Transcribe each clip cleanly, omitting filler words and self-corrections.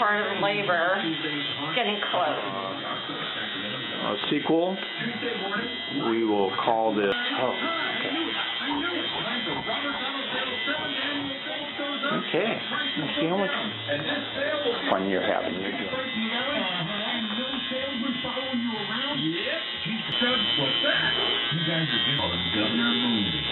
Department of Labor getting close. Sequel, we will call this. Okay. Let's see how much fun you're having. You're doing. You guys are calling Governor Moonbeam.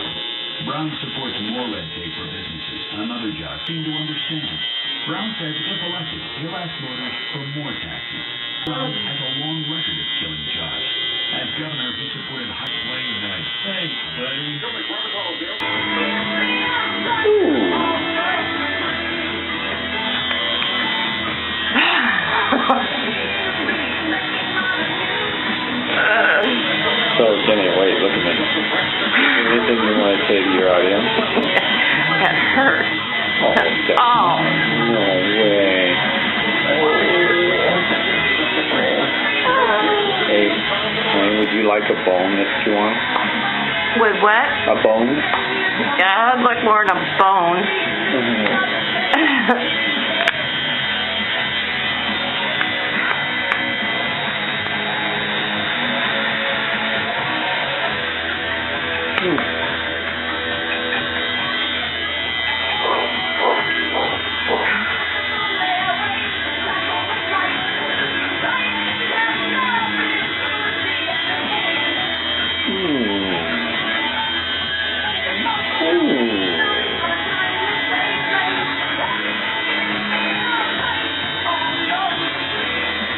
Brown supports more red tape for businesses. Another judge seemed to understand. Brown says if elected, he'll ask voters for more taxes. Brown has a long record of killing jobs. As governor, he supported high playing night. Thanks, buddy. So, Jenny, wait, look at me. Anything you want to say to your audience? That hurts. Oh. No way. Hey, Wayne, would you like a bone that you want? With what? A bone? Yeah, I'd like more than a bone.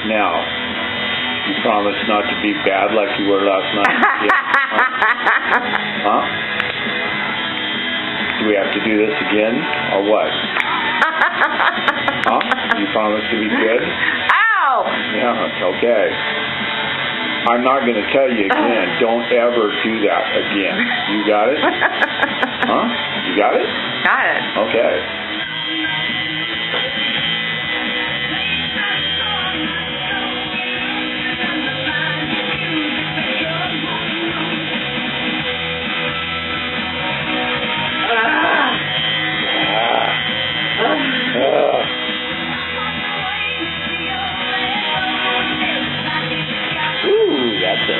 Now, you promise not to be bad like you were last night? Huh? Do we have to do this again, or what? Huh? You promise to be good? Ow! Yeah, okay. I'm not going to tell you again. Don't ever do that again. You got it? Huh? You got it? Got it. Okay. Ooh, that's a